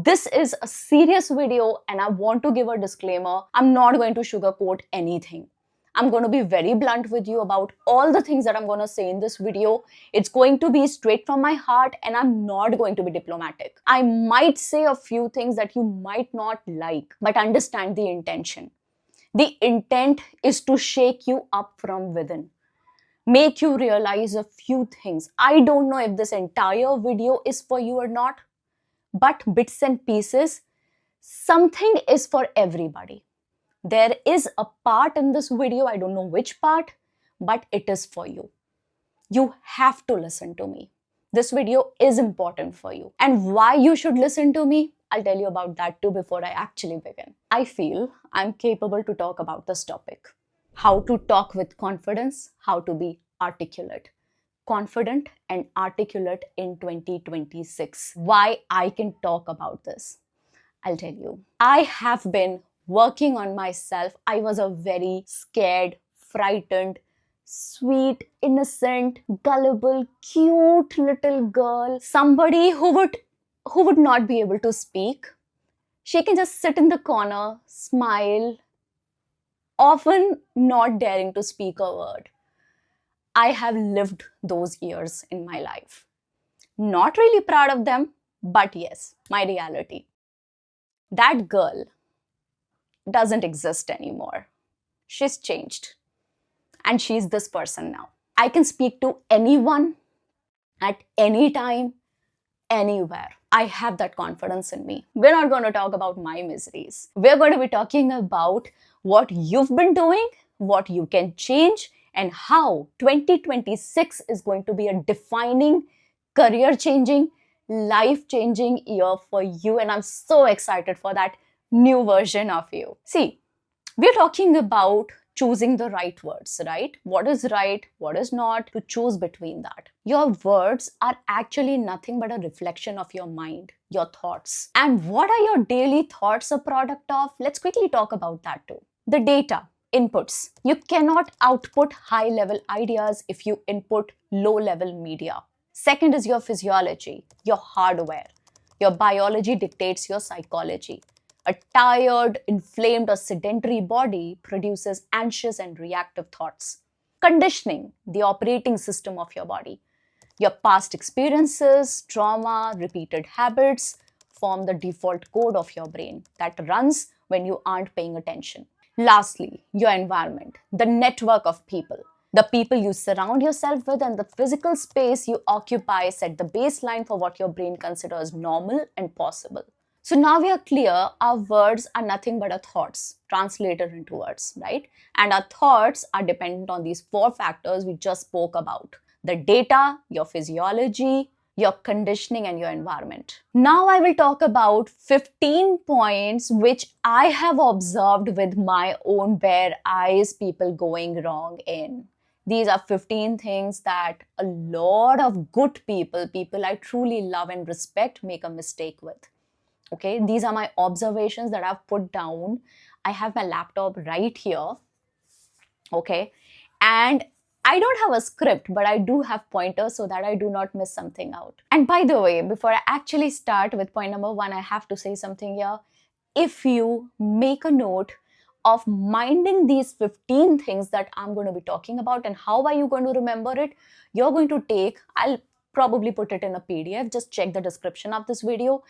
This is a serious video and I want to give a disclaimer. I'm not going to sugarcoat anything. I'm going to be very blunt with you about all the things that I'm going to say in this video. It's going to be straight from my heart and I'm not going to be diplomatic. I might say a few things that you might not like, but understand the intention. The intent is to shake you up from within, make you realize a few things. I don't know if this entire video is for you or not, but bits and pieces, something is for everybody. There is a part in this video, I don't know which part, but it is for you. You have to listen to me. This video is important for you. And why you should listen to me, I'll tell you about that too before I actually begin. I feel I'm capable to talk about this topic. How to talk with confidence, how to be articulate. Confident and articulate in 2026. Why I can talk about this, I'll tell you. I have been working on myself. I was a very scared, frightened, sweet, innocent, gullible, cute little girl. Somebody who would not be able to speak. She can just sit in the corner, smile, often not daring to speak a word. I have lived those years in my life. Not really proud of them, but yes, my reality. That girl doesn't exist anymore. She's changed. And she's this person now. I can speak to anyone at any time, anywhere. I have that confidence in me. We're not going to talk about my miseries. We're going to be talking about what you've been doing, what you can change, and how 2026 is going to be a defining, career-changing, life-changing year for you. And I'm so excited for that new version of you. See, we're talking about choosing the right words, right? What is right, what is not, to choose between that. Your words are actually nothing but a reflection of your mind, your thoughts. And what are your daily thoughts a product of? Let's quickly talk about that too. The data, inputs. You cannot output high-level ideas if you input low-level media. Second is your physiology, your hardware. Your biology dictates your psychology. A tired, inflamed, or sedentary body produces anxious and reactive thoughts. Conditioning, the operating system of your body. Your past experiences, trauma, repeated habits form the default code of your brain that runs when you aren't paying attention. Lastly, your environment, the network of people. The people you surround yourself with and the physical space you occupy set the baseline for what your brain considers normal and possible. So now we are clear, our words are nothing but our thoughts, translated into words, right? And our thoughts are dependent on these four factors we just spoke about. The data, your physiology, your conditioning, and your environment. Now I will talk about 15 points which I have observed with my own bare eyes people going wrong in. These are 15 things that a lot of good people I truly love and respect, make a mistake with. Okay, these are my observations that I've put down. I have my laptop right here. Okay, and I don't have a script, but I do have pointers so that I do not miss something out. And by the way, before I actually start with point number 1, I have to say something here. If you make a note of minding these 15 things that I'm going to be talking about and how are you going to remember it, you're going to take, I'll probably put it in a PDF. Just check the description of this video.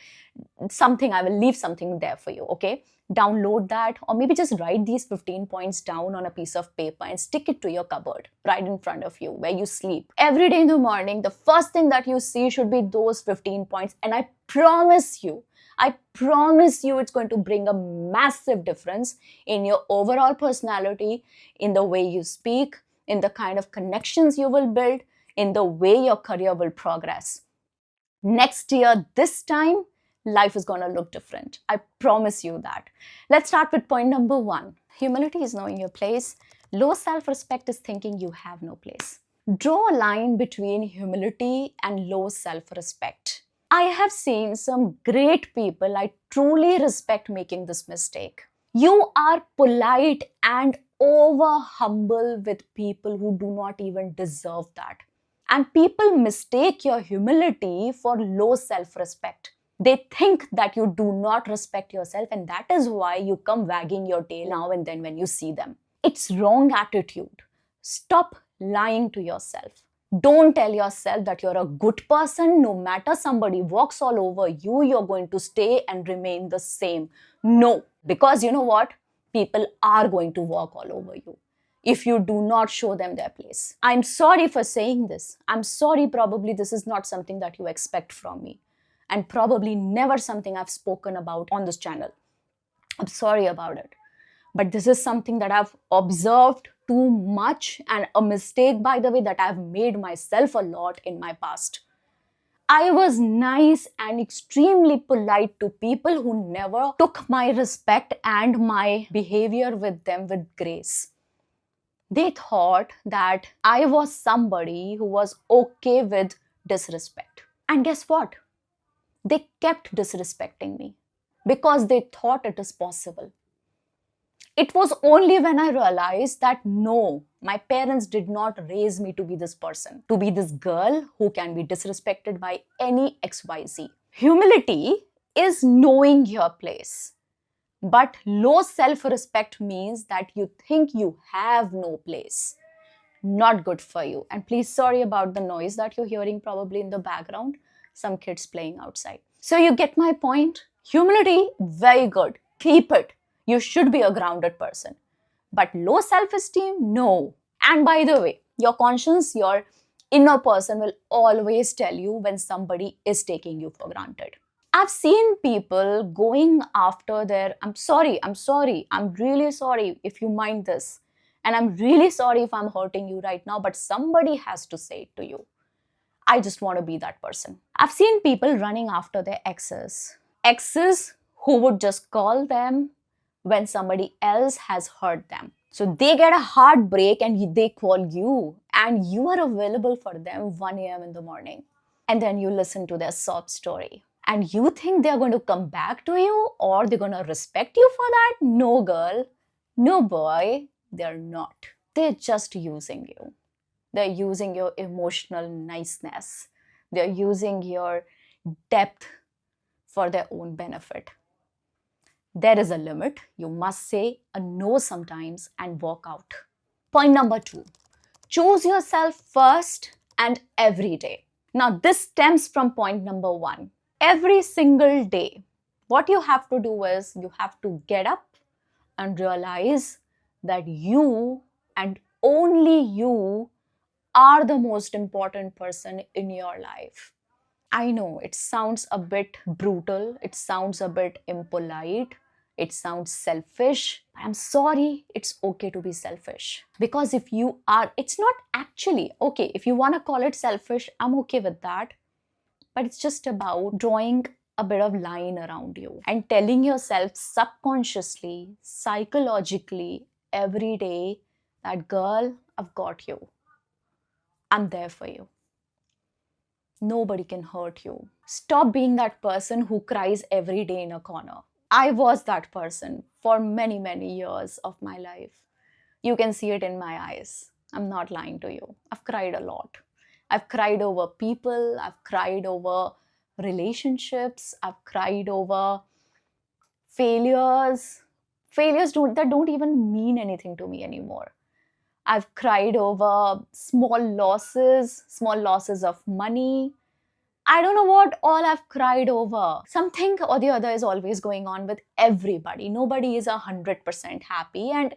I will leave something there for you, okay? Download that, or maybe just write these 15 points down on a piece of paper and stick it to your cupboard right in front of you where you sleep. Every day in the morning, the first thing that you see should be those 15 points. And I promise you, it's going to bring a massive difference in your overall personality, in the way you speak, in the kind of connections you will build, in the way your career will progress. Next year, this time, life is going to look different. I promise you that. Let's start with point number 1. Humility is knowing your place. Low self-respect is thinking you have no place. Draw a line between humility and low self-respect. I have seen some great people I truly respect making this mistake. You are polite and over humble with people who do not even deserve that. And people mistake your humility for low self-respect. They think that you do not respect yourself, and that is why you come wagging your tail now and then when you see them. It's wrong attitude. Stop lying to yourself. Don't tell yourself that you're a good person. No matter somebody walks all over you, you're going to stay and remain the same. No, because you know what? People are going to walk all over you if you do not show them their place. I'm sorry for saying this. I'm sorry, probably this is not something that you expect from me, and probably never something I've spoken about on this channel. I'm sorry about it. But this is something that I've observed too much, and a mistake, by the way, that I've made myself a lot in my past. I was nice and extremely polite to people who never took my respect and my behavior with them with grace. They thought that I was somebody who was okay with disrespect. And guess what? They kept disrespecting me because they thought it is possible. It was only when I realized that no, my parents did not raise me to be this person, to be this girl who can be disrespected by any XYZ. Humility is knowing your place. But low self-respect means that you think you have no place. Not good for you. And please, sorry about the noise that you're hearing probably in the background. Some kids playing outside. So you get my point? Humility, very good. Keep it. You should be a grounded person. But low self-esteem, no. And by the way, your conscience, your inner person will always tell you when somebody is taking you for granted. I've seen people going after their, I'm really sorry if you mind this. And I'm really sorry if I'm hurting you right now, but somebody has to say it to you. I just want to be that person. I've seen people running after their exes. Exes who would just call them when somebody else has hurt them. So they get a heartbreak and they call you, and you are available for them 1 a.m. in the morning. And then you listen to their sob story. And you think they're going to come back to you or they're going to respect you for that? No, girl. No, boy. They're not. They're just using you. They're using your emotional niceness. They're using your depth for their own benefit. There is a limit. You must say a no sometimes and walk out. Point number 2. Choose yourself first and every day. Now, this stems from point number 1. Every single day, what you have to do is you have to get up and realize that you and only you are the most important person in your life. I know it sounds a bit brutal, it sounds a bit impolite, it sounds selfish. I'm sorry, it's okay to be selfish. Because if you are, it's not actually okay. If you want to call it selfish, I'm okay with that. But it's just about drawing a bit of line around you and telling yourself subconsciously, psychologically, every day that, girl, I've got you. I'm there for you. Nobody can hurt you. Stop being that person who cries every day in a corner. I was that person for many, many years of my life. You can see it in my eyes. I'm not lying to you. I've cried a lot. I've cried over people. I've cried over relationships. I've cried over failures. Failures that don't even mean anything to me anymore. I've cried over small losses of money. I don't know what all I've cried over. Something or the other is always going on with everybody. Nobody is 100% happy. And,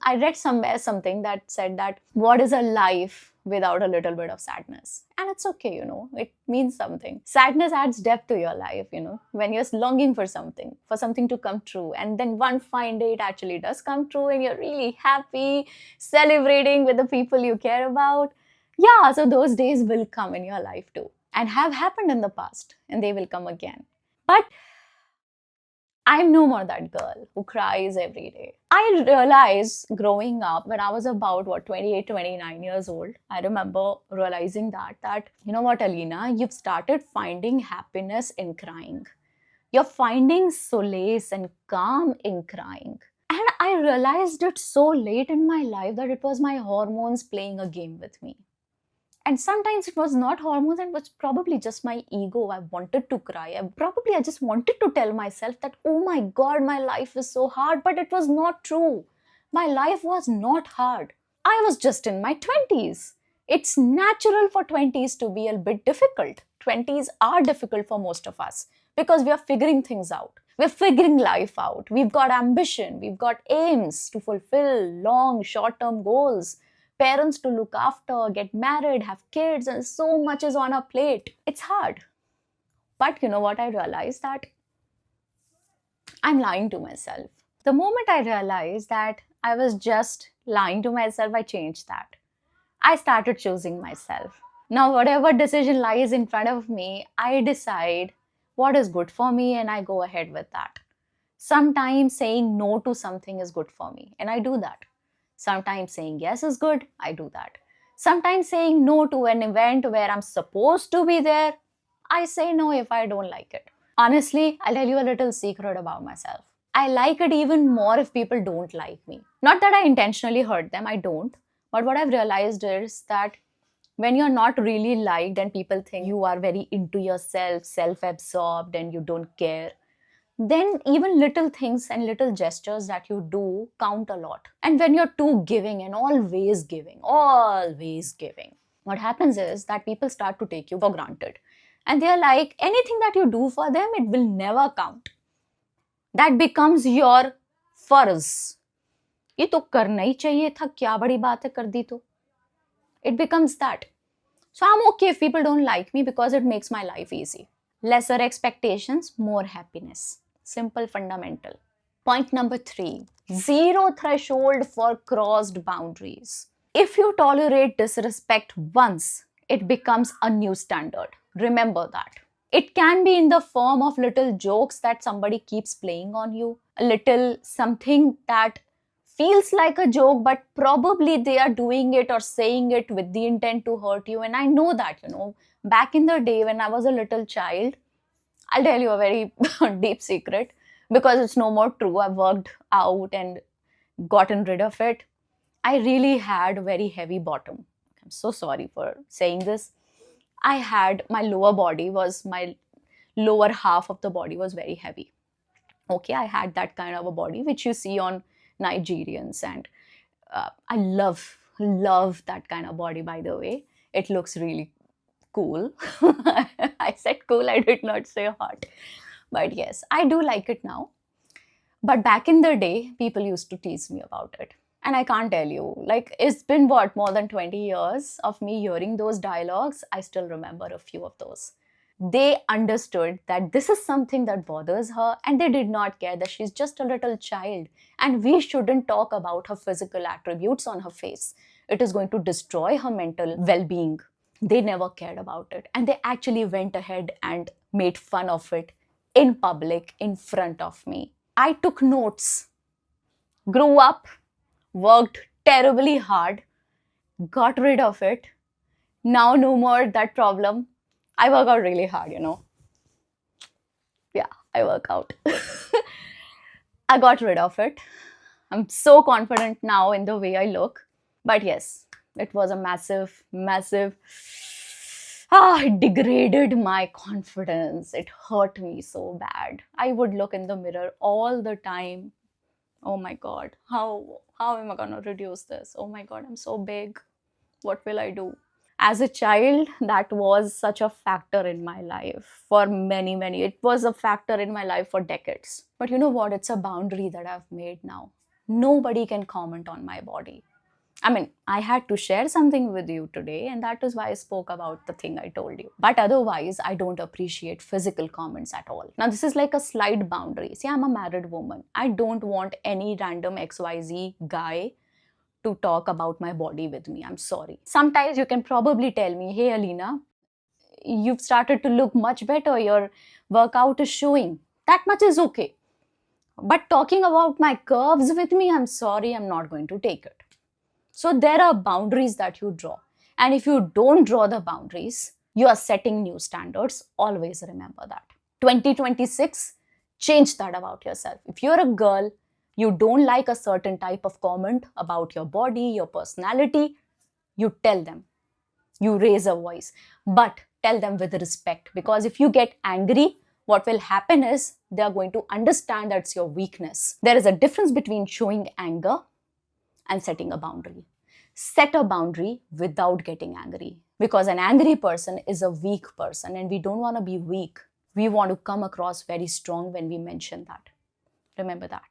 I read somewhere something that said that what is a life without a little bit of sadness? And it's okay, it means something. Sadness adds depth to your life, when you're longing for something to come true. And then one fine day it actually does come true and you're really happy, celebrating with the people you care about. Yeah, so those days will come in your life too. And have happened in the past, and they will come again. But I'm no more that girl who cries every day. I realized growing up when I was about 28, 29 years old, I remember realizing that you know what, Alina, you've started finding happiness in crying. You're finding solace and calm in crying. And I realized it so late in my life that it was my hormones playing a game with me. And sometimes it was not hormones, it was probably just my ego. I wanted to cry. I just wanted to tell myself that, oh my God, my life is so hard. But it was not true. My life was not hard. I was just in my 20s. It's natural for 20s to be a bit difficult. 20s are difficult for most of us because we are figuring things out. We're figuring life out. We've got ambition. We've got aims to fulfill, long, short term goals, parents to look after, get married, have kids, and so much is on our plate. It's hard. But you know what? I realized that I'm lying to myself. The moment I realized that I was just lying to myself, I changed that. I started choosing myself. Now, whatever decision lies in front of me, I decide what is good for me and I go ahead with that. Sometimes saying no to something is good for me, and I do that. Sometimes saying yes is good, I do that. Sometimes saying no to an event where I'm supposed to be there, I say no if I don't like it. Honestly, I'll tell you a little secret about myself. I like it even more if people don't like me. Not that I intentionally hurt them, I don't. But what I've realized is that when you're not really liked and people think you are very into yourself, self absorbed, and you don't care, then even little things and little gestures that you do count a lot. And when you're too giving and always giving, what happens is that people start to take you for granted. And they're like, anything that you do for them, it will never count. That becomes your फर्ज. ये तो करना ही चाहिए था, क्या बड़ी बात है कर दी तो. It becomes that. So I'm okay if people don't like me because it makes my life easy. Lesser expectations, more happiness. Simple, fundamental. Point number 3. Zero threshold for crossed boundaries. If you tolerate disrespect once, it becomes a new standard. Remember that. It can be in the form of little jokes that somebody keeps playing on you, a little something that feels like a joke, but probably they are doing it or saying it with the intent to hurt you. And I know that, back in the day when I was a little child, I'll tell you a very deep secret because it's no more true. I've worked out and gotten rid of it. I really had a very heavy bottom. I'm so sorry for saying this. I had my lower half of the body was very heavy. Okay, I had that kind of a body which you see on Nigerians, and I love that kind of body, by the way. It looks really cool. I said cool, I did not say hot. But yes, I do like it now. But back in the day, people used to tease me about it. And I can't tell you, like, it's been what, more than 20 years of me hearing those dialogues. I still remember a few of those. They understood that this is something that bothers her, and they did not care that she's just a little child and we shouldn't talk about her physical attributes on her face. It is going to destroy her mental well-being. They never cared about it, and they actually went ahead and made fun of it in public in front of me. I took notes, grew up, worked terribly hard, got rid of it. Now no more that problem. I work out really hard, Yeah, I work out. I got rid of it. I'm so confident now in the way I look. But yes, it was a massive, it degraded my confidence. It hurt me so bad. I would look in the mirror all the time. Oh my God, how am I gonna reduce this? Oh my God, I'm so big. What will I do? As a child, that was such a factor in my life for many. It was a factor in my life for decades. But you know what? It's a boundary that I've made now. Nobody can comment on my body. I mean, I had to share something with you today, and that is why I spoke about the thing I told you. But otherwise, I don't appreciate physical comments at all. Now, this is like a slight boundary. See, I'm a married woman. I don't want any random XYZ guy to talk about my body with me. I'm sorry. Sometimes you can probably tell me, hey, Alina, you've started to look much better. Your workout is showing. That much is okay. But talking about my curves with me, I'm sorry, I'm not going to take it. So there are boundaries that you draw. And if you don't draw the boundaries, you are setting new standards. Always remember that. 2026, change that about yourself. If you're a girl, you don't like a certain type of comment about your body, your personality, you tell them. You raise a voice, but tell them with respect, because if you get angry, what will happen is they are going to understand that's your weakness. There is a difference between showing anger and setting a boundary. Set a boundary without getting angry, because an angry person is a weak person and we don't want to be weak. We want to come across very strong when we mention that. Remember that.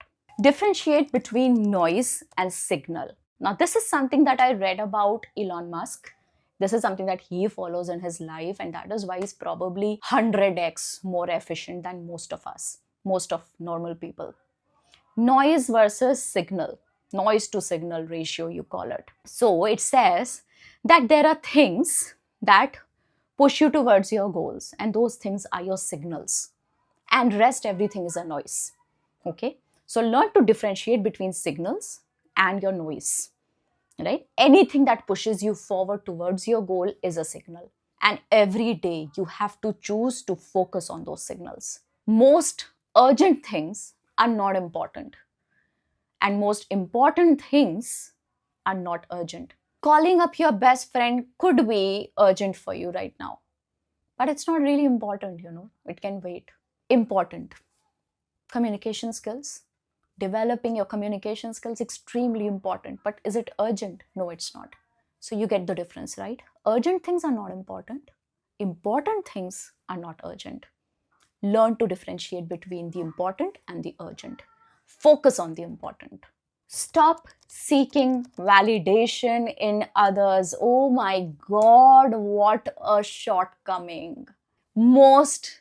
Differentiate between noise and signal. Now, this is something that I read about Elon Musk. This is something that he follows in his life, and that is why he's probably 100x more efficient than most of us, most of normal people. Noise versus signal, noise to signal ratio, you call it. So it says that there are things that push you towards your goals, and those things are your signals, and rest everything is a noise. Okay, so learn to differentiate between signals and your noise, right? Anything that pushes you forward towards your goal is a signal, and every day you have to choose to focus on those signals. Most urgent things are not important, and most important things are not urgent. Calling up your best friend could be urgent for you right now, but it's not really important, it can wait. Important communication skills, developing your communication skills, extremely important, but is it urgent? No, it's not. So you get the difference, right? Urgent things are not important, important things are not urgent. Learn to differentiate between the important and the urgent. Focus on the important. Stop seeking validation in others. Oh my God, what a shortcoming. Most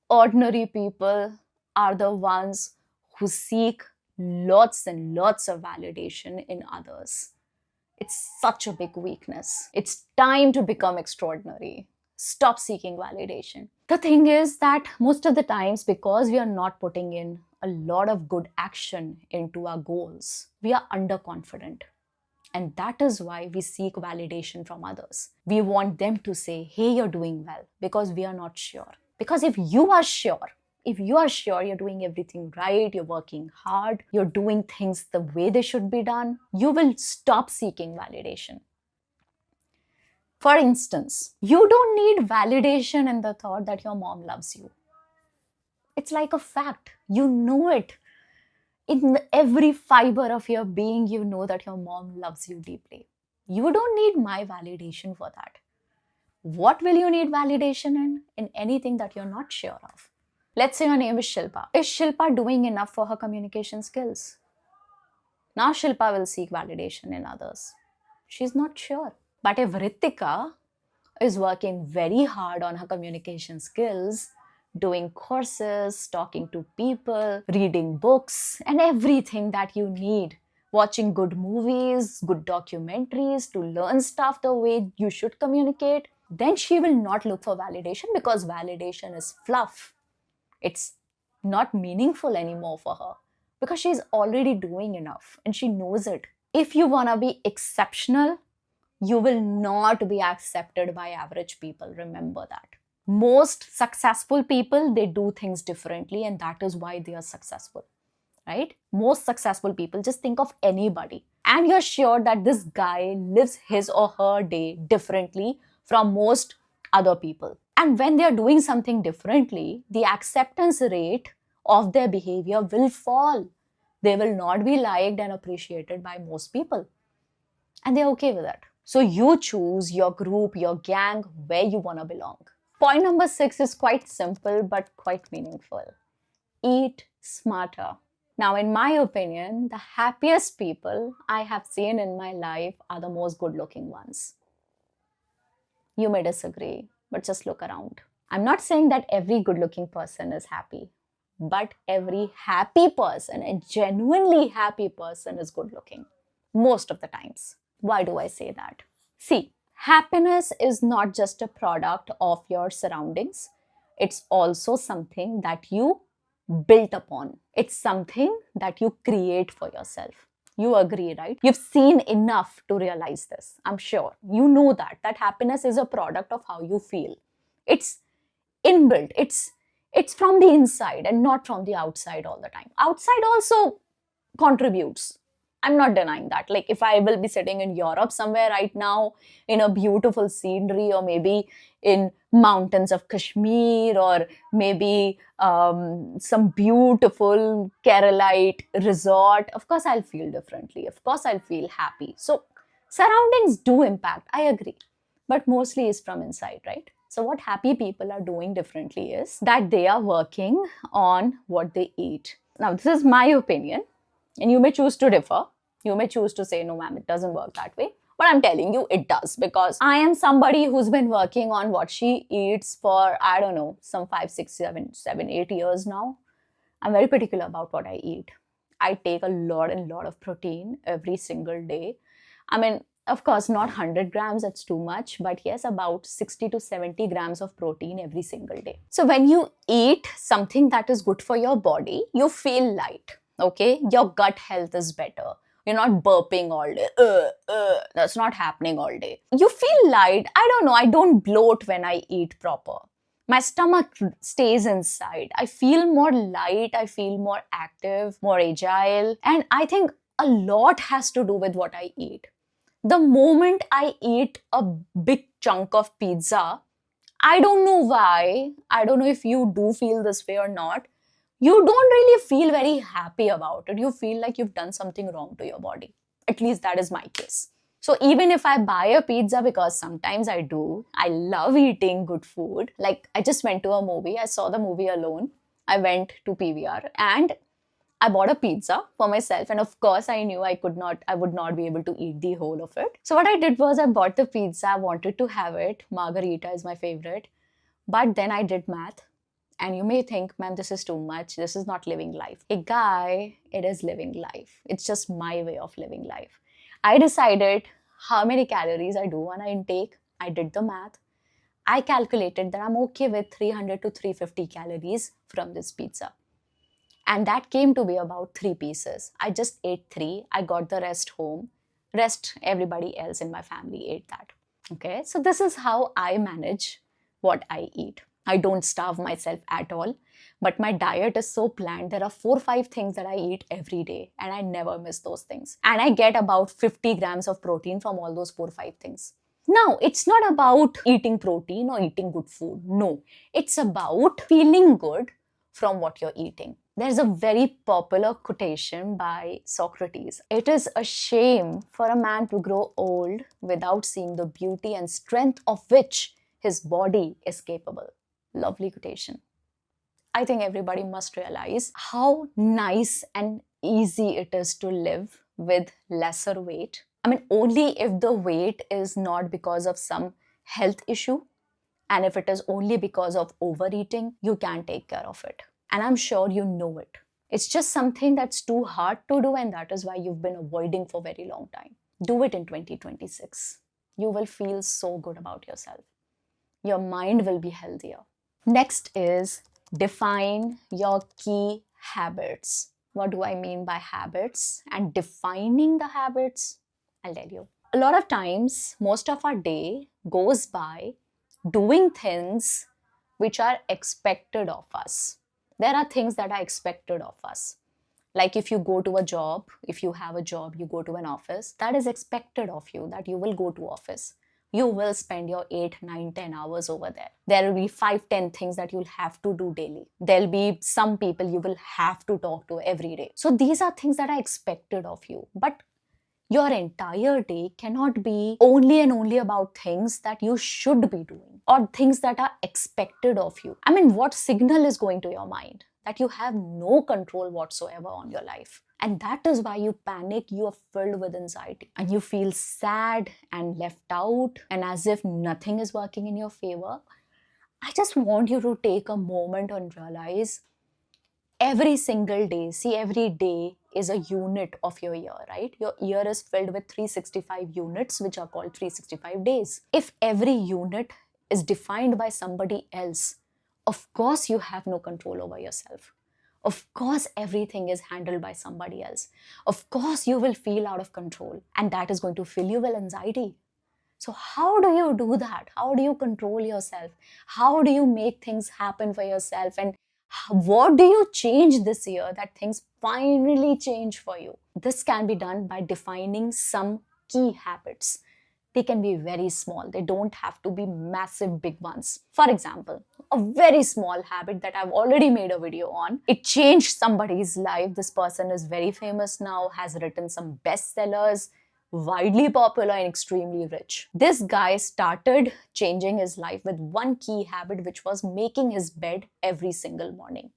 ordinary people are the ones who seek lots and lots of validation in others. It's such a big weakness. It's time to become extraordinary. Stop seeking validation. The thing is that most of the times, because we are not putting in a lot of good action into our goals, we are underconfident. And that is why we seek validation from others. We want them to say, hey, you're doing well, because we are not sure. Because if you are sure you're doing everything right, you're working hard, you're doing things the way they should be done, you will stop seeking validation. For instance, you don't need validation in the thought that your mom loves you. It's like a fact. You know it. In every fiber of your being, you know that your mom loves you deeply. You don't need my validation for that. What will you need validation in? In anything that you're not sure of. Let's say your name is Shilpa. Is Shilpa doing enough for her communication skills? Now Shilpa will seek validation in others. She's not sure. But if Ritika is working very hard on her communication skills, doing courses, talking to people, reading books, and everything that you need, watching good movies, good documentaries to learn stuff the way you should communicate, then she will not look for validation, because validation is fluff. It's not meaningful anymore for her, because she's already doing enough and she knows it. If you want to be exceptional, you will not be accepted by average people. Remember that. Most successful people, they do things differently, and that is why they are successful, right? Most successful people, just think of anybody, and you're sure that this guy lives his or her day differently from most other people. And when they are doing something differently, the acceptance rate of their behavior will fall. They will not be liked and appreciated by most people, and they're okay with that. So you choose your group, your gang, where you want to belong. Point number 6 is quite simple but quite meaningful. Eat smarter. Now, in my opinion, the happiest people I have seen in my life are the most good-looking ones. You may disagree, but just look around. I'm not saying that every good-looking person is happy, but every happy person, a genuinely happy person, is good-looking most of the times. Why do I say that? See, happiness is not just a product of your surroundings. It's also something that you built upon. It's something that you create for yourself. You agree, right? You've seen enough to realize this. I'm sure. You know that happiness is a product of how you feel. It's inbuilt. It's from the inside and not from the outside all the time. Outside also contributes. I'm not denying that. Like, if I will be sitting in Europe somewhere right now in a beautiful scenery, or maybe in mountains of Kashmir, or maybe some beautiful Keralite resort, of course I'll feel differently. Of course I'll feel happy. So surroundings do impact, I agree, but mostly is from inside, right? So what happy people are doing differently is that they are working on what they eat. Now, this is my opinion, and you may choose to differ. You may choose to say, no, ma'am, it doesn't work that way. But I'm telling you, it does, because I am somebody who's been working on what she eats for, I don't know, some 5, 6, 7, 8 years now. I'm very particular about what I eat. I take a lot and lot of protein every single day. I mean, of course, not 100 grams, that's too much, but yes, about 60 to 70 grams of protein every single day. So when you eat something that is good for your body, you feel light, okay? Your gut health is better. You're not burping all day. That's not happening all day. You feel light. I don't know. I don't bloat when I eat proper. My stomach stays inside. I feel more light. I feel more active, more agile. And I think a lot has to do with what I eat. The moment I eat a big chunk of pizza, I don't know why. I don't know if you do feel this way or not. You don't really feel very happy about it. You feel like you've done something wrong to your body. At least that is my case. So even if I buy a pizza, because sometimes I do, I love eating good food. Like, I just went to a movie. I saw the movie alone. I went to PVR and I bought a pizza for myself, and of course I knew I would not be able to eat the whole of it. So what I did was I bought the pizza, I wanted to have it. Margarita is my favorite. But then I did math. And you may think, man, this is too much. This is not living life. A guy, it is living life. It's just my way of living life. I decided how many calories I do on an intake. I did the math. I calculated that I'm okay with 300 to 350 calories from this pizza. And that came to be about 3 pieces. I just ate 3. I got the rest home. Rest, everybody else in my family ate that. Okay, so this is how I manage what I eat. I don't starve myself at all, but my diet is so planned. There are 4 or 5 things that I eat every day, and I never miss those things. And I get about 50 grams of protein from all those 4 or 5 things. Now, it's not about eating protein or eating good food. No, it's about feeling good from what you're eating. There's a very popular quotation by Socrates. It is a shame for a man to grow old without seeing the beauty and strength of which his body is capable. Lovely quotation. I think everybody must realize how nice and easy it is to live with lesser weight. I mean, only if the weight is not because of some health issue, and if it is only because of overeating, you can take care of it. And I'm sure you know it. It's just something that's too hard to do, and that is why you've been avoiding for a very long time. Do it in 2026. You will feel so good about yourself. Your mind will be healthier. Next is define your key habits. What do I mean by habits and defining the habits? I'll tell you. A lot of times, most of our day goes by doing things which are expected of us. There are things that are expected of us. Like if you go to a job, if you have a job, you go to an office, that is expected of you, that you will go to office. You will spend your 8, 9, 10 hours over there. There will be 5, 10 things that you'll have to do daily. There'll be some people you will have to talk to every day. So these are things that are expected of you. But your entire day cannot be only and only about things that you should be doing or things that are expected of you. I mean, what signal is going to your mind that you have no control whatsoever on your life? And that is why you panic, you are filled with anxiety, and you feel sad and left out and as if nothing is working in your favor. I just want you to take a moment and realize every single day, see, every day is a unit of your year, right? Your year is filled with 365 units, which are called 365 days. If every unit is defined by somebody else, of course you have no control over yourself. Of course, everything is handled by somebody else. Of course, you will feel out of control, and that is going to fill you with anxiety. So how do you do that? How do you control yourself? How do you make things happen for yourself? And What do you change this year that things finally change for you? This can be done by defining some key habits. They can be very small, they don't have to be massive big ones. For example, a very small habit that I've already made a video on, it changed somebody's life. This person is very famous now, has written some bestsellers, widely popular and extremely rich. This guy started changing his life with one key habit, which was making his bed every single morning.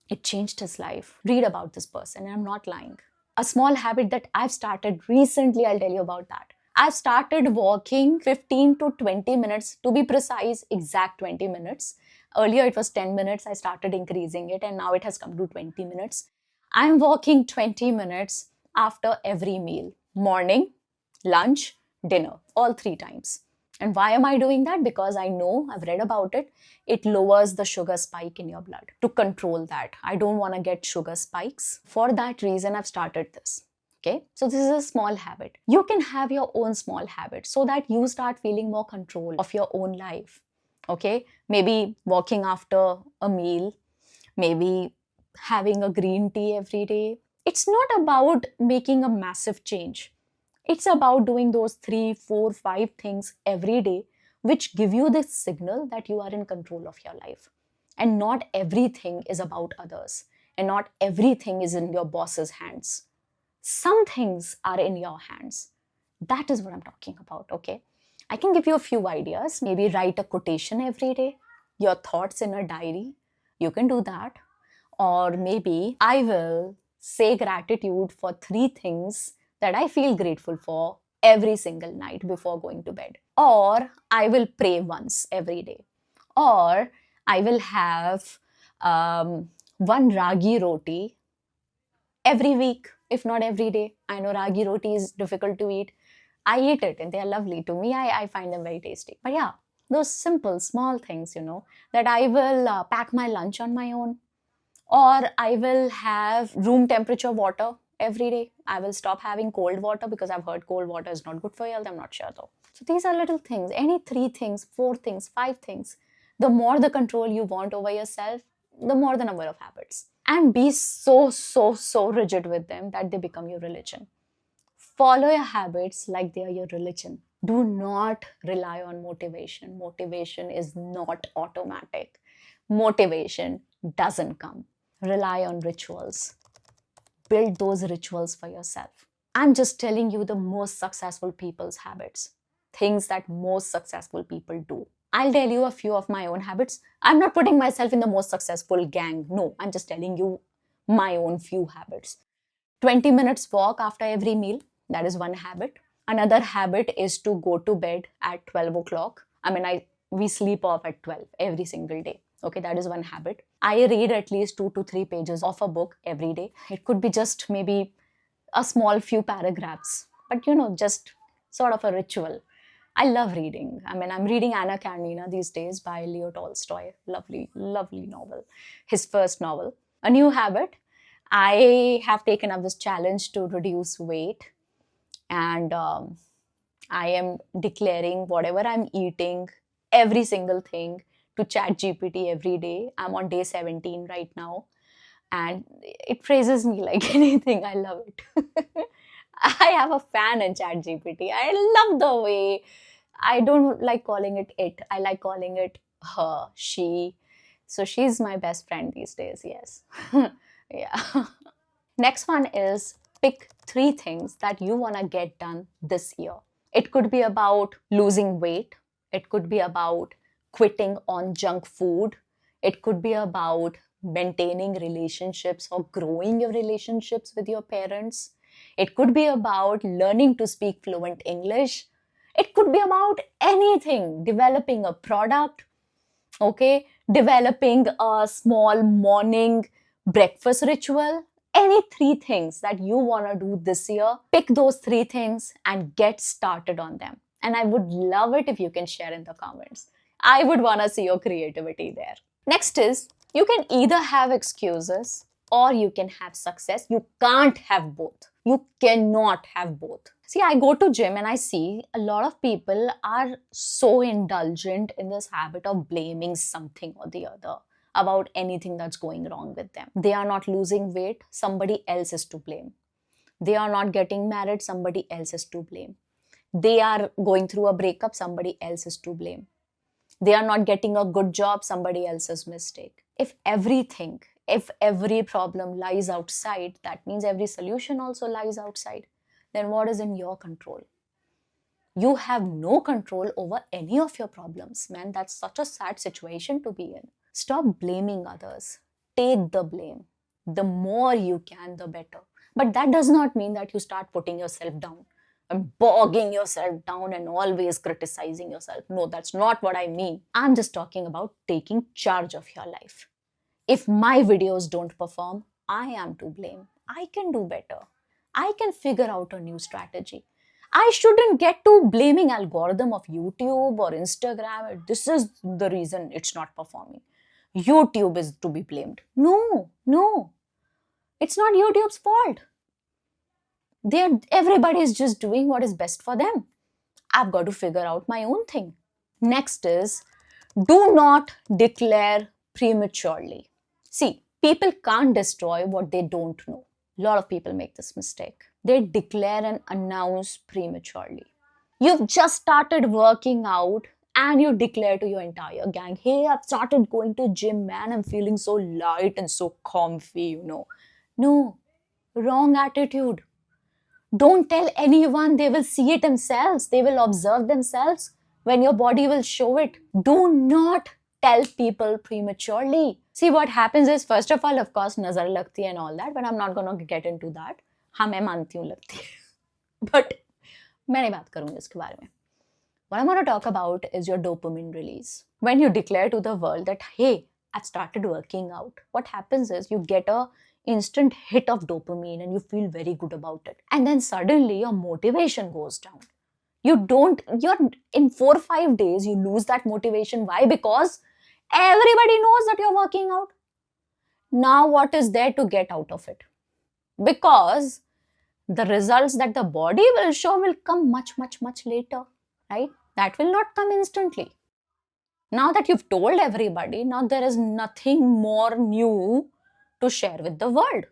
It changed his life. Read about this person, and I'm not lying. A small habit that I've started recently, I'll tell you about that. I've started walking 15 to 20 minutes, to be precise, exact 20 minutes. Earlier it was 10 minutes, I started increasing it, and now it has come to 20 minutes. I'm walking 20 minutes after every meal, morning, lunch, dinner, all 3 times. And why am I doing that? Because I know, I've read about it, it lowers the sugar spike in your blood. To control that, I don't want to get sugar spikes. For that reason, I've started this. Okay, so this is a small habit. You can have your own small habit so that you start feeling more control of your own life. Okay, maybe walking after a meal, maybe having a green tea every day. It's not about making a massive change. It's about doing those 3, 4, 5 things every day, which give you this signal that you are in control of your life. And not everything is about others, and not everything is in your boss's hands. Some things are in your hands. That is what I'm talking about, okay? I can give you a few ideas. Maybe write a quotation every day, your thoughts in a diary. You can do that. Or maybe I will say gratitude for 3 things that I feel grateful for every single night before going to bed. Or I will pray once every day. Or I will have one ragi roti every week, if not every day. I know ragi roti is difficult to eat. I eat it and they are lovely. To me, I find them very tasty. But yeah, those simple, small things, that I will pack my lunch on my own, or I will have room temperature water every day. I will stop having cold water because I've heard cold water is not good for your health. I'm not sure though. So these are little things. Any 3 things, 4 things, 5 things. The more the control you want over yourself, the more the number of habits. And be so rigid with them that they become your religion. Follow your habits like they are your religion. Do not rely on motivation. Motivation is not automatic. Motivation doesn't come. Rely on rituals. Build those rituals for yourself. I'm just telling you the most successful people's habits, things that most successful people do. I'll tell you a few of my own habits. I'm not putting myself in the most successful gang. No, I'm just telling you my own few habits. 20 minutes walk after every meal. That is one habit. Another habit is to go to bed at 12 o'clock. We sleep off at 12 every single day. Okay, that is one habit. I read at least 2 to 3 pages of a book every day. It could be just maybe a small few paragraphs, but just sort of a ritual. I love reading. I'm reading Anna Karenina these days by Leo Tolstoy. Lovely, lovely novel. His first novel. A new habit. I have taken up this challenge to reduce weight, and I am declaring whatever I'm eating, every single thing, to ChatGPT every day. I'm on day 17 right now, and it praises me like anything. I love it. I have a fan in ChatGPT. I love the way. I don't like calling it it. I like calling it her, she. So she's my best friend these days, yes. Yeah. Next one is pick 3 things that you want to get done this year. It could be about losing weight. It could be about quitting on junk food. It could be about maintaining relationships or growing your relationships with your parents. It could be about learning to speak fluent English. It could be about anything, developing a product, okay, developing a small morning breakfast ritual. Any 3 things that you want to do this year, pick those 3 things and get started on them. And I would love it if you can share in the comments. I would want to see your creativity there. Next is, you can either have excuses or you can have success. You can't have both. You cannot have both. See, I go to gym and I see a lot of people are so indulgent in this habit of blaming something or the other. about anything that's going wrong with them. They are not losing weight, somebody else is to blame. They are not getting married, somebody else is to blame. They are going through a breakup, somebody else is to blame. They are not getting a good job, somebody else's mistake. If every problem lies outside, that means every solution also lies outside. Then what is in your control? You have no control over any of your problems, man. That's such a sad situation to be in. Stop blaming others. Take the blame. The more you can, the better. But that does not mean that you start putting yourself down and bogging yourself down and always criticizing yourself. No, that's not what I mean. I'm just talking about taking charge of your life. If my videos don't perform, I am to blame. I can do better. I can figure out a new strategy. I shouldn't get to blaming algorithm of YouTube or Instagram. This is the reason it's not performing. YouTube is to be blamed. No. It's not YouTube's fault. Everybody is just doing what is best for them. I've got to figure out my own thing. Next is, do not declare prematurely. See, people can't destroy what they don't know. A lot of people make this mistake. They declare and announce prematurely. You've just started working out and you declare to your entire gang, hey, I've started going to gym, man. I'm feeling so light and so comfy, No, wrong attitude. Don't tell anyone. They will see it themselves. They will observe themselves when your body will show it. Do not tell people prematurely. See, what happens is, first of all, of course, nazar lagti and all that, but I'm not going to get into that. हाँ, मैं मानती हूँ लगती है. But मैं नहीं बात करूँगी इसके बारे में. What I'm going to talk about is your dopamine release. When you declare to the world that, hey, I've started working out, what happens is you get a instant hit of dopamine and you feel very good about it. And then suddenly your motivation goes down. You're in 4 or 5 days, you lose that motivation. Why? Because everybody knows that you're working out. Now what is there to get out of it? Because the results that the body will show will come much later, right? That will not come instantly. Now that you've told everybody, now there is nothing more new to share with the world.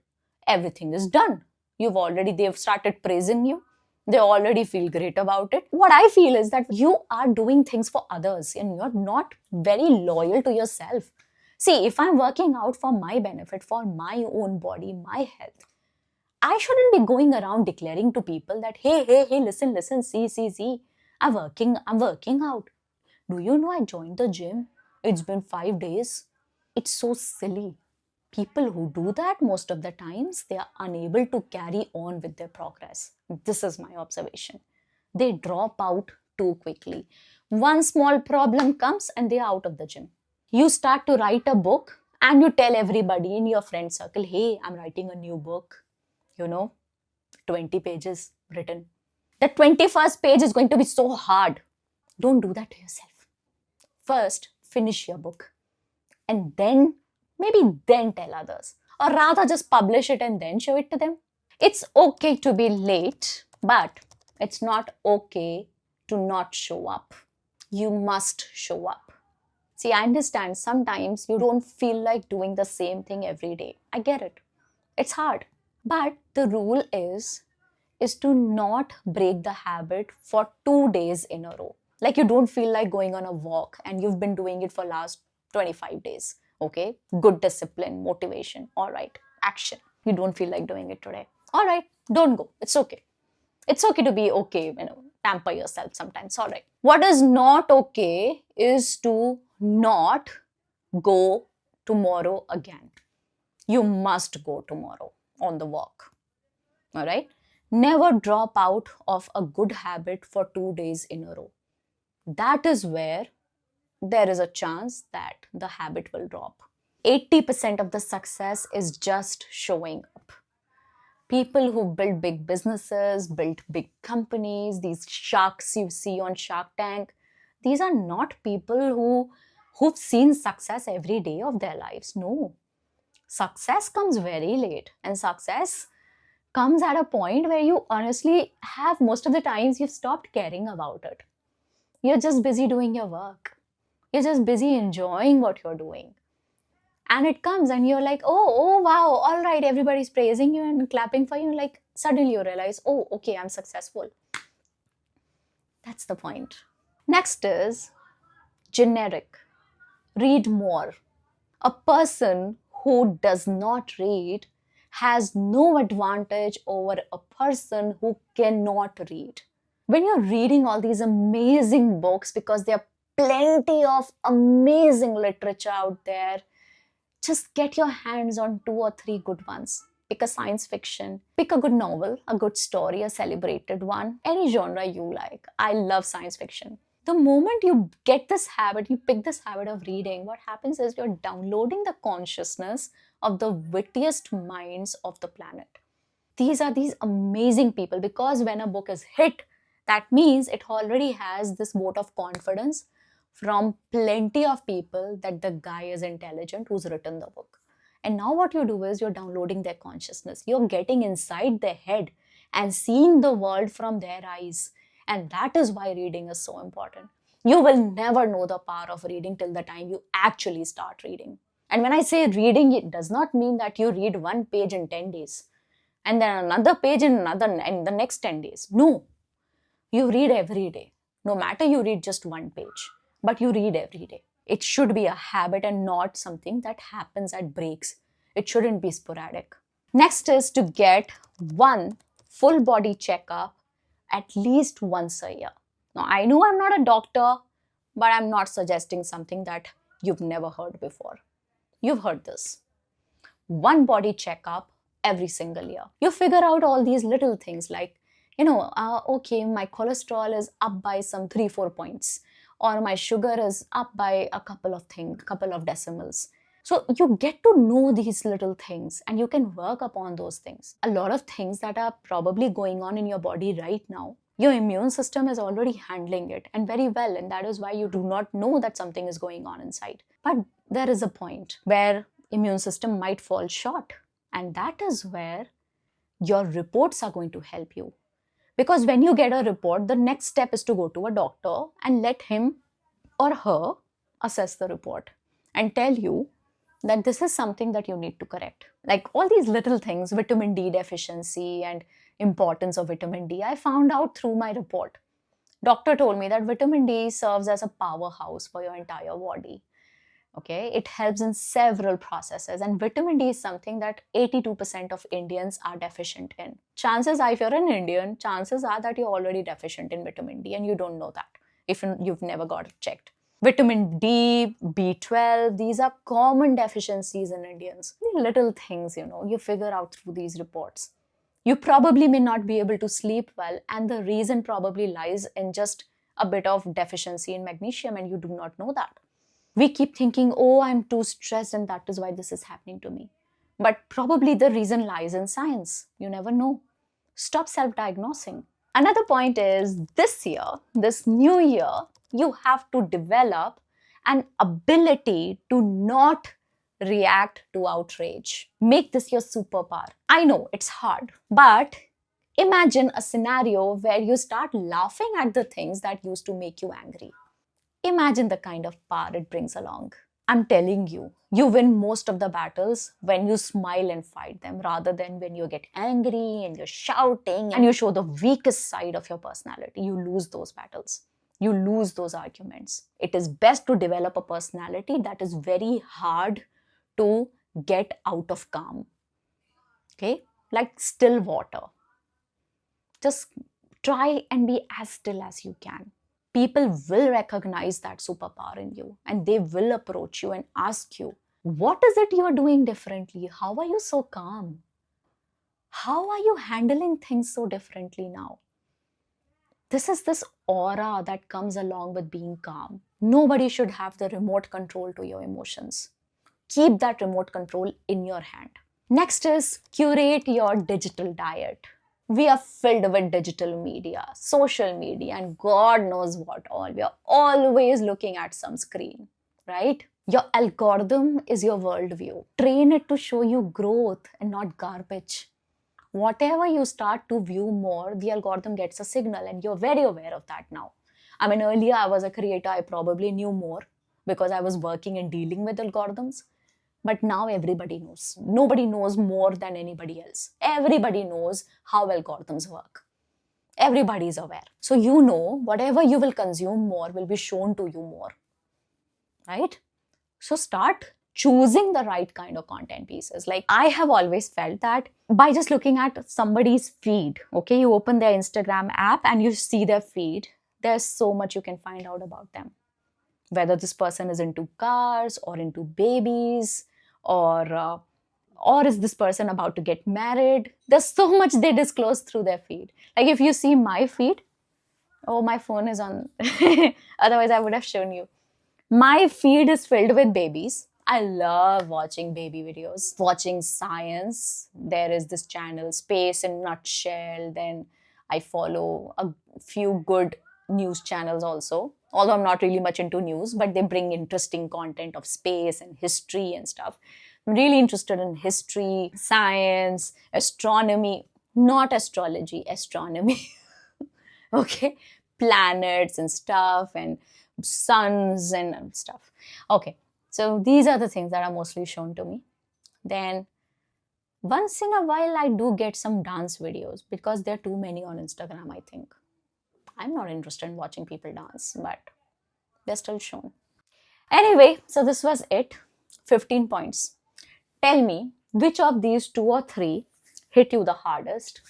Everything is done. They've started praising you. They already feel great about it. What I feel is that you are doing things for others and you're not very loyal to yourself. See, if I'm working out for my benefit, for my own body, my health, I shouldn't be going around declaring to people that, hey, listen, see, I'm working out. Do you know I joined the gym? It's been 5 days. It's so silly. People who do that, most of the times, they are unable to carry on with their progress. This is my observation. They drop out too quickly. One small problem comes and they are out of the gym. You start to write a book and you tell everybody in your friend circle, hey, I'm writing a new book. 20 pages written. The 21st page is going to be so hard. Don't do that to yourself. First, finish your book. And then tell others. Or rather, just publish it and then show it to them. It's okay to be late, but it's not okay to not show up. You must show up. See, I understand sometimes you don't feel like doing the same thing every day. I get it. It's hard. But the rule is to not break the habit for 2 days in a row. Like you don't feel like going on a walk and you've been doing it for last 25 days. Okay, good discipline, motivation. All right, action. You don't feel like doing it today. All right, don't go. It's okay. It's okay to be okay, pamper yourself sometimes. All right. What is not okay is to not go tomorrow again. You must go tomorrow on the walk. All right. Never drop out of a good habit for 2 days in a row. That is where there is a chance that the habit will drop. 80% of the success is just showing up. People who build big businesses, build big companies, these sharks you see on Shark Tank, these are not people who've seen success every day of their lives. No. Success comes very late, and success comes at a point where you honestly have, most of the times, you've stopped caring about it. You're just busy doing your work. You're just busy enjoying what you're doing. And it comes and you're like, oh wow, all right, everybody's praising you and clapping for you. Like suddenly you realize, oh, okay, I'm successful. That's the point. Next is generic. Read more. A person who does not read has no advantage over a person who cannot read. When you're reading all these amazing books, because there are plenty of amazing literature out there, just get your hands on 2 or 3 good ones. Pick a science fiction, pick a good novel, a good story, a celebrated one, any genre you like. I love science fiction. The moment you get this habit, you pick this habit of reading, what happens is you're downloading the consciousness of the wittiest minds of the planet. These are these amazing people, because when a book is hit, that means it already has this vote of confidence from plenty of people that the guy is intelligent who's written the book. And now what you do is you're downloading their consciousness. You're getting inside their head and seeing the world from their eyes. And that is why reading is so important. You will never know the power of reading till the time you actually start reading. And when I say reading, it does not mean that you read one page in 10 days and then another page in the next 10 days. No, you read every day. No matter you read just one page, but you read every day. It should be a habit and not something that happens at breaks. It shouldn't be sporadic. Next is to get one full body checkup at least once a year. Now, I know I'm not a doctor, but I'm not suggesting something that you've never heard before. You've heard this. One body checkup every single year. You figure out all these little things like, okay, my cholesterol is up by some 3-4 points, or my sugar is up by a couple of decimals. So you get to know these little things and you can work upon those things. A lot of things that are probably going on in your body right now, your immune system is already handling it and very well, and that is why you do not know that something is going on inside. But there is a point where immune system might fall short, and that is where your reports are going to help you. Because when you get a report, the next step is to go to a doctor and let him or her assess the report and tell you that this is something that you need to correct. Like all these little things, vitamin D deficiency and importance of vitamin D, I found out through my report. Doctor told me that vitamin D serves as a powerhouse for your entire body. Okay, it helps in several processes, and vitamin D is something that 82% of Indians are deficient in. Chances are, if you're an Indian, chances are that you're already deficient in vitamin D and you don't know that if you've never got it checked. Vitamin D, B12, these are common deficiencies in Indians. Little things, you figure out through these reports. You probably may not be able to sleep well, and the reason probably lies in just a bit of deficiency in magnesium, and you do not know that. We keep thinking, oh, I'm too stressed and that is why this is happening to me. But probably the reason lies in science. You never know. Stop self-diagnosing. Another point is this year, this new year, you have to develop an ability to not react to outrage. Make this your superpower. I know it's hard, but imagine a scenario where you start laughing at the things that used to make you angry. Imagine the kind of power it brings along. I'm telling you, you win most of the battles when you smile and fight them rather than when you get angry and you're shouting and you show the weakest side of your personality. You lose those battles. You lose those arguments. It is best to develop a personality that is very hard to get out of calm. Okay? Like still water. Just try and be as still as you can. People will recognize that superpower in you and they will approach you and ask you, what is it you are doing differently? How are you so calm? How are you handling things so differently now? This is this aura that comes along with being calm. Nobody should have the remote control to your emotions. Keep that remote control in your hand. Next is curate your digital diet. We are filled with digital media, social media, and God knows what all. We are always looking at some screen, right? Your algorithm is your worldview. Train it to show you growth and not garbage. Whatever you start to view more, the algorithm gets a signal, and you're very aware of that now. I mean, earlier I was a creator, I probably knew more because I was working and dealing with algorithms. But now everybody knows. Nobody knows more than anybody else. Everybody knows how algorithms work. Everybody is aware. So you know whatever you will consume more will be shown to you more. Right? So start choosing the right kind of content pieces. Like, I have always felt that by just looking at somebody's feed, okay, you open their Instagram app and you see their feed, there's so much you can find out about them. Whether this person is into cars or into babies, or is this person about to get married? There's so much they disclose through their feed. Like, if you see my feed, oh, my phone is on. Otherwise, I would have shown you. My feed is filled with babies. I love watching baby videos, watching science. There is this channel, Space in Nutshell. Then I follow a few good news channels also. Although I'm not really much into news, but they bring interesting content of space and history and stuff. I'm really interested in history, science, astronomy, not astrology, astronomy. Okay, planets and stuff, and suns and stuff. Okay, so these are the things that are mostly shown to me. Then once in a while I do get some dance videos, because there are too many on Instagram. I think I'm not interested in watching people dance, but they're still shown. Anyway, so this was it. 15 points. Tell me which of these 2 or 3 hit you the hardest,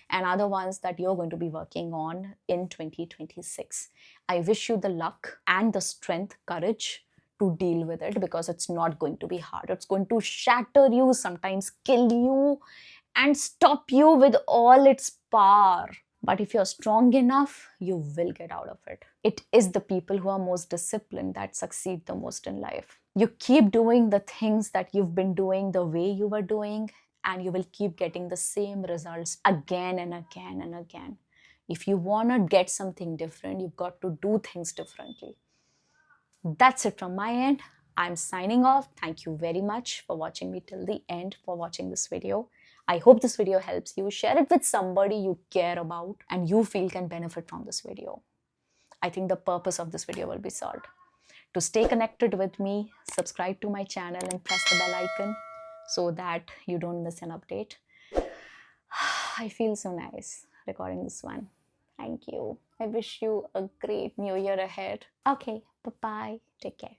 and are the ones that you're going to be working on in 2026. I wish you the luck and the strength, courage to deal with it, because it's not going to be hard. It's going to shatter you, sometimes kill you, and stop you with all its power. But if you're strong enough, you will get out of it. It is the people who are most disciplined that succeed the most in life. You keep doing the things that you've been doing the way you were doing, and you will keep getting the same results again and again and again. If you want to get something different, you've got to do things differently. That's it from my end. I'm signing off. Thank you very much for watching me till the end, for watching this video. I hope this video helps you. Share it with somebody you care about and you feel can benefit from this video. I think the purpose of this video will be solved. To stay connected with me, subscribe to my channel and press the bell icon so that you don't miss an update. I feel so nice recording this one. Thank you. I wish you a great new year ahead. Okay, bye-bye. Take care.